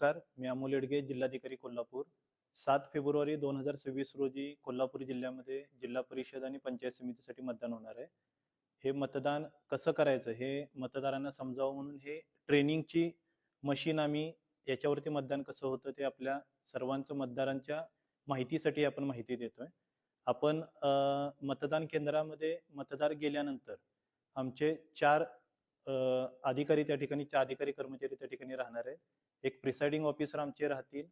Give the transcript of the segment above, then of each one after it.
नमस्कार, मी अमोल येडगे, जिल्हाधिकारी कोल्हापूर. 7 फेब्रुवारी 2026 रोजी कोल्हापूर जिल्ह्यामध्ये जिल्हा परिषद आणि पंचायत समितीसाठी मतदान होणार आहे. हे मतदान कसं करायचं हे मतदारांना समजावं म्हणून हे ट्रेनिंगची मशीन आम्ही याच्यावरती मतदान कसं होतं ते आपल्या सर्वांचं मतदारांच्या माहितीसाठी आपण माहिती देतोय. आपण मतदान केंद्रामध्ये मतदार गेल्यानंतर आमचे 4 अधिकारी त्या ठिकाणी 4 अधिकारी कर्मचारी त्या ठिकाणी राहणार आहेत. एक प्रिसाइडिंग ऑफिसर आमचे राहतील.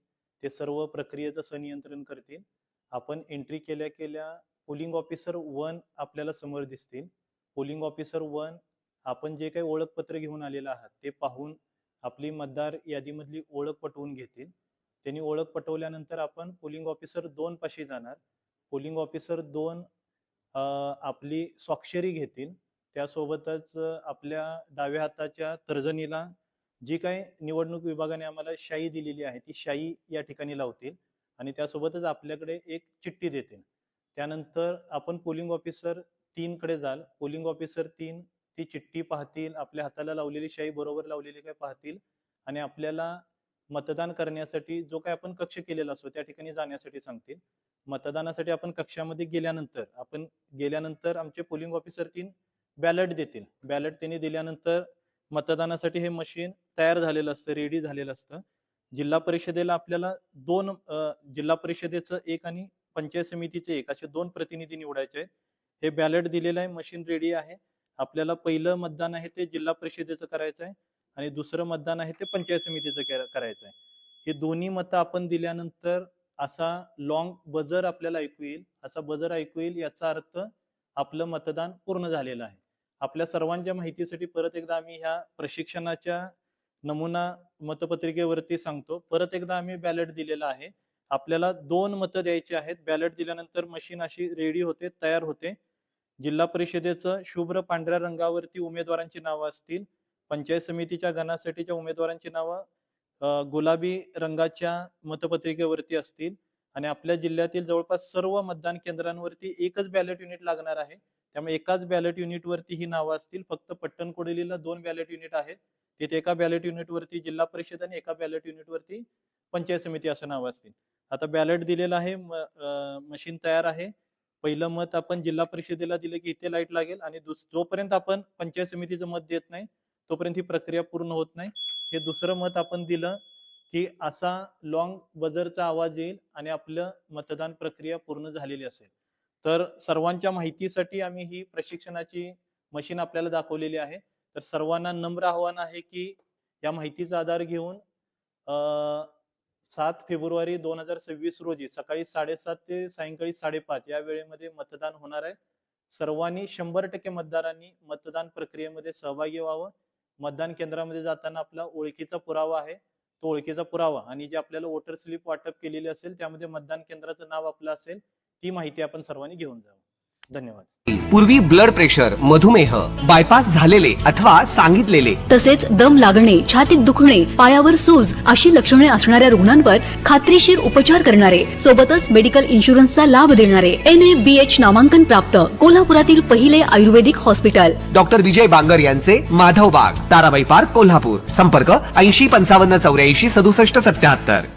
ते सर्व प्रक्रियेचं संनियंत्रण करतील. आपण एंट्री केल्या केल्या पोलिंग ऑफिसर 1 आपल्याला समोर दिसतील. पोलिंग ऑफिसर 1 आपण जे काही ओळखपत्र घेऊन आलेलं आहात ते पाहून आपली मतदार यादीमधली ओळख पटवून घेतील. त्यांनी ओळख पटवल्यानंतर आपण पोलिंग ऑफिसर 2 पाशी जाणार. पोलिंग ऑफिसर 2 आपली स्वाक्षरी घेतील. त्यासोबतच आपल्या डाव्या हाताच्या तर्जनीला जी काही निवडणूक विभागाने आम्हाला शाई दिलेली आहे ती शाई या ठिकाणी लावतील आणि त्यासोबतच आपल्याकडे एक चिठ्ठी देतील. त्यानंतर आपण पोलिंग ऑफिसर 3 कडे जाल. पोलिंग ऑफिसर 3 ती चिठ्ठी पाहतील, आपल्या हाताला लावलेली शाई बरोबर लावलेली काय पाहतील आणि आपल्याला मतदान करण्यासाठी जो काही आपण कक्ष केलेला असतो त्या ठिकाणी जाण्यासाठी सांगतील. मतदानासाठी आपण कक्षामध्ये गेल्यानंतर आमचे पोलिंग ऑफिसर 3 बॅलट देतील. बॅलट त्यांनी दिल्यानंतर मतदानासाठी हे मशीन तयार झालेलं असतं, रेडी झालेलं असतं. जिल्हा परिषदेला आपल्याला 2 जिल्हा परिषदेचं 1 आणि पंचायत समितीचे 1 असे 2 प्रतिनिधी निवडायचे आहेत. हे बॅलट दिलेलं आहे, मशीन रेडी आहे. आपल्याला पहिलं मतदान आहे ते जिल्हा परिषदेचं करायचं आहे आणि दुसरं मतदान आहे ते पंचायत समितीचं करायचं आहे. हे दोन्ही मतं आपण दिल्यानंतर असा लॉंग बजर आपल्याला ऐकू येईल. असा बजर ऐकू येईल याचा अर्थ आपलं मतदान पूर्ण झालेलं आहे. आपल्या सर्वांच्या माहितीसाठी परत एकदा आम्ही ह्या प्रशिक्षणाच्या नमुना मतपत्रिकेवरती सांगतो. परत एकदा आम्ही बॅलट दिलेला आहे. आपल्याला 2 मतं द्यायची आहेत. बॅलट दिल्यानंतर मशीन अशी रेडी होते, तयार होते. जिल्हा परिषदेचं शुभ्र पांढऱ्या रंगावरती उमेदवारांची नावं असतील. पंचायत समितीच्या गणासाठीच्या उमेदवारांची नावं गुलाबी रंगाच्या मतपत्रिकेवरती असतील आणि आपल्या जिल्ह्यातील जवळपास सर्व मतदान केंद्रांवरती एकच बॅलेट युनिट लागणार आहे. त्यामुळे एकाच बॅलेट युनिट वरती ही नावं असतील. फक्त पट्टणकोडेलीला 2 बॅलेट युनिट आहेत. तिथे एका बॅलेट युनिट वरती जिल्हा परिषद आणि एका बॅलेट युनिट वरती पंचायत समिती असं नाव असतील. आता बॅलेट दिलेलं आहे, मशीन तयार आहे. पहिलं मत आपण जिल्हा परिषदेला दिलं की इथे लाईट लागेल आणि जोपर्यंत आपण पंचायत समितीचं मत देत नाही तोपर्यंत ही प्रक्रिया पूर्ण होत नाही. हे दुसरं मत आपण दिलं की असा लॉंग बजरचा आवाज येईल आणि आपलं मतदान प्रक्रिया पूर्ण झालेली असेल. तर सर्वांच्या माहितीसाठी आम्ही ही प्रशिक्षणाची मशीन आपल्याला दाखवलेली आहे. तर सर्वांना नम्र आव्हान आहे की या माहितीचा आधार घेऊन 7 फेब्रुवारी 2026 रोजी सकाळी 7:30 ते सायंकाळी 5:30 या वेळेमध्ये मतदान होणार आहे. सर्वांनी 100% मतदारांनी मतदान प्रक्रियेमध्ये सहभागी व्हावं. मतदान केंद्रामध्ये जाताना आपला ओळखीचा पुरावा आहे, तो ओळखीचा पुरावा आणि जे आपल्याला वोटर स्लिप वाटप केलेली असेल त्यामध्ये मतदान केंद्राचं नाव आपलं असेल ती माहिती आपण सर्वांनी घेऊन जावं. धन्यवाद. पूर्वी ब्लड प्रेशर, मधुमेह, बायपास झालेले अथवा सांगितलेले तसेच दम लागणे, छातीत दुखणे, पायावर सूज अशी लक्षणे असणाऱ्या रुग्णांवर खात्रीशीर उपचार करणारे सोबतच मेडिकल इन्शुरन्सचा लाभ देणारे NABH नामांकन प्राप्त कोल्हापुरातील पहिले आयुर्वेदिक हॉस्पिटल डॉक्टर विजय बांगर यांचे माधव बाग, ताराबाई पार्क, कोल्हापूर. संपर्क 80 55 84 67 77.